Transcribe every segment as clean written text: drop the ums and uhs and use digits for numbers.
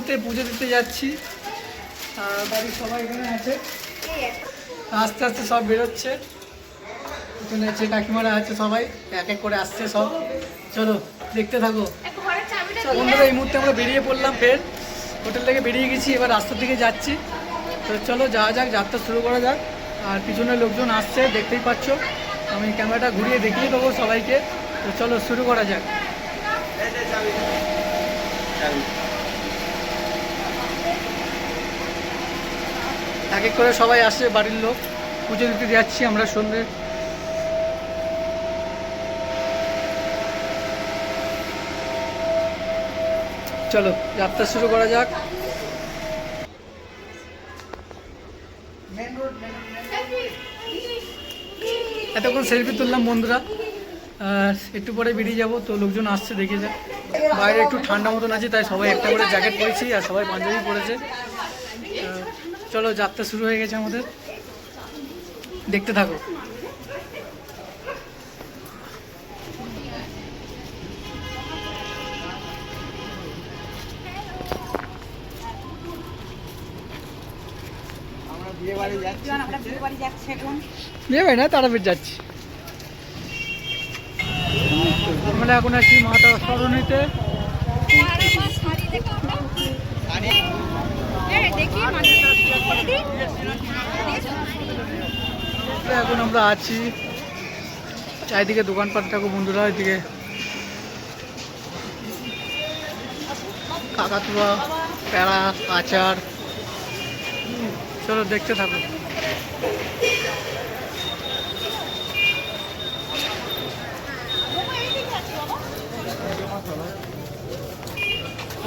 মুহূর্তে পুজো দিতে যাচ্ছি। আর বাড়ির সবাই এখানে আছে, আস্তে আস্তে সব বেরোচ্ছে। এখানে আছে কাকিমারা আছে, সবাই এক এক করে আসছে সব। চলো দেখতে থাকো বন্ধুরা। এই মুহূর্তে আমরা বেরিয়ে পড়লাম, ফের হোটেল থেকে বেরিয়ে গেছি, এবার রাস্তার দিকে যাচ্ছি। তো চলো যাওয়া যাক, যাত্রা শুরু করা যাক। আর পিছনে লোকজন আসছে দেখতেই পাচ্ছ, আমি ক্যামেরাটা ঘুরিয়ে দেখিয়ে দেবো সবাইকে। তো চলো শুরু করা যাক। এক এক করে সবাই আসছে, বাড়ির লোক। পুজো দিতে যাচ্ছি আমরা সন্ধ্যে। চলো যাত্রা শুরু করা যাক। এতক্ষণ সেলফি তুললাম বন্ধুরা, আর একটু পরে বেরিয়ে যাবো। তো লোকজন আসছে দেখে যায়, বাইরে একটু ঠান্ডা মতন আছে, তাই সবাই একটা করে জ্যাকেট পরেছি আর সবাই পাঞ্জাবি পরেছে। চলো যাত্রা শুরু হয়ে গেছে আমাদের, দেখতে থাকো। বিয়ে বাড়ি না, তারাপীঠ যাচ্ছি আমরা এখন। আছি মাতা সরণিতে। এখন আমরা আছি, চারিদিকে দোকানপাট থাকো বন্ধুরা। এদিকে কাকাতুয়া, প্যাড়া, আচার। চলো দেখতে থাকো।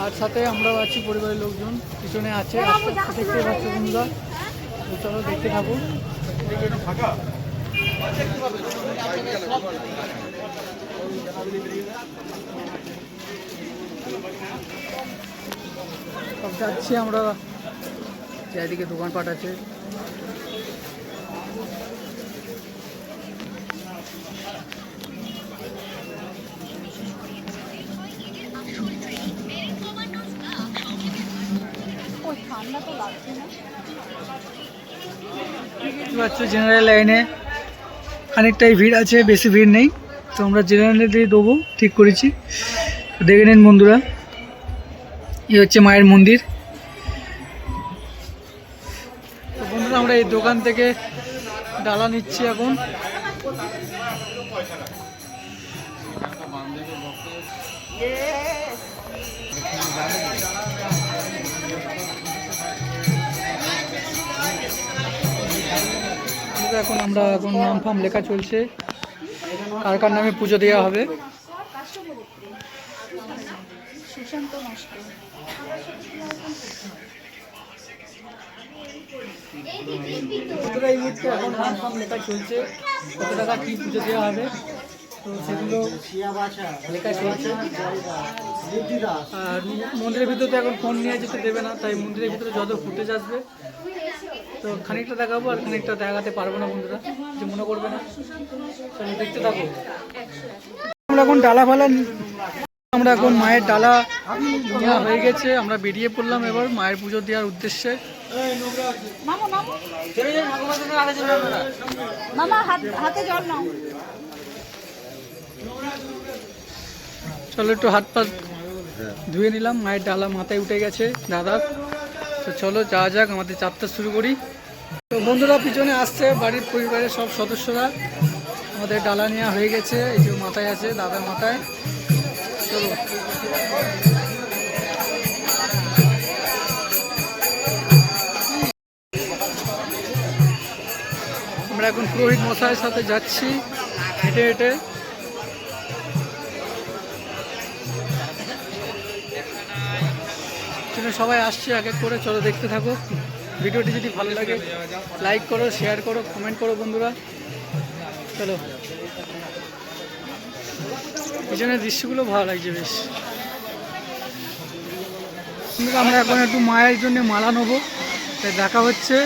আর সাথে আমরাও আছি, পরিবারের লোকজন পিছনে আছে, দেখতে পাচ্ছ বন্ধুরা। চলো দেখতে থাকো। সব যাচ্ছি আমরা, চারিদিকে দোকানপাট আছে। জেনারেল লাইনে খানিকটাই ভিড় আছে, বেশি ভিড় নেই। তো আমরা জেনারেলে দিয়ে দেবো ঠিক করেছি। দেখে নিন বন্ধুরা, এই হচ্ছে মায়ের মন্দির। তো বন্ধুরা আমরা এই দোকান থেকে ডালা নিচ্ছি এখন। এখন নাম ফাম লেখা চলছে, কার কার নামে পুজো দেওয়া হবে। এই মুহূর্তে এখন নাম ফাম লেখা চলছে, কত টাকা কি পুজো দেওয়া হবে, তো সেগুলো লেখা চলছে। আর মন্দিরের ভিতরে তো এখন ফোন নিয়ে যেতে দেবে না, তাই মন্দিরের ভিতরে যত ফুটেজ আসবে তো খানিকটা দেখাবো, আর খানিকটা দেখাতে পারবো না বন্ধুরা, যে মনে করবে না। চলো দেখতে থাকো। আমরা এখন ডালা ফালা, আমরা এখন মায়ের ডালা নেওয়া হয়ে গেছে, আমরা বেরিয়ে পড়লাম এবার মায়ের পুজো দেওয়ার উদ্দেশ্যে। চলো একটু হাত পা ধুয়ে নিলাম, মায়ের ডালা মাথায় উঠে গেছে দাদা। তো চলো যাওয়া যাক, আমাদের যাত্রা শুরু করি। তো বন্ধুরা পিছনে আসছে বাড়ির পরিবারের সব সদস্যরা, আমাদের ডালা নেওয়া হয়ে গেছে। এই যে মাথায় আছে দাদার মাথায়। চলো আমরা এখন পুরোহিত মশাইয়ের সাথে যাচ্ছি হেঁটে হেঁটে। সবাই আসছে এক এক করে, চলো দেখতে থাকো। ভিডিওটি যদি ভালো লাগে লাইক করো, শেয়ার করো, কমেন্ট করো বন্ধুরা। চলো, পিছনের দৃশ্যগুলো ভালো লাগছে বেশ। আমরা এখন একটু মায়ের জন্য মালা নেবো, তাই দেখা হচ্ছে।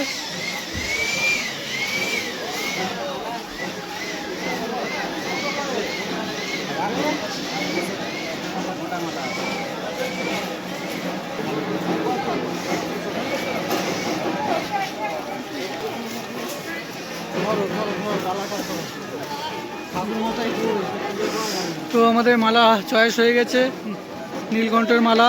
তো আমাদের মালা চয়েস হয়ে গেছে, নীলকণ্ঠের মালা।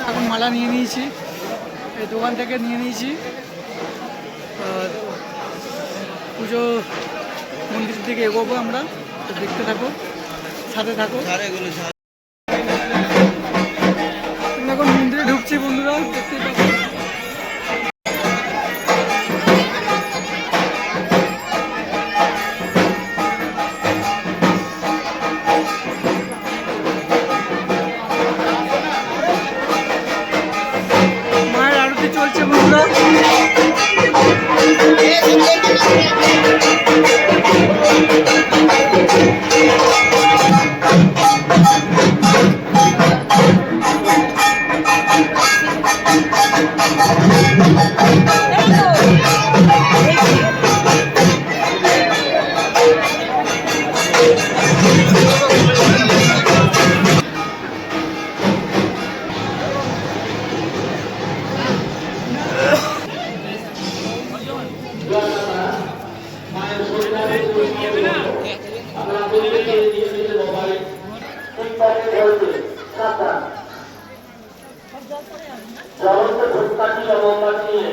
এখন মালা নিয়ে নিয়েছি, এই দোকান থেকে নিয়ে নিয়েছি। আর পুজো মন্দির দিকে এগোবো আমরা, তো দেখতে থাকো, সাথে থাকো। এখন মন্দিরে ঢুকছি বন্ধুরা, দেখতে পাবো। মায়ের আরতি চলছে বন্ধুরা। জগতে ভোটকাঠি অবকাঠ নিয়ে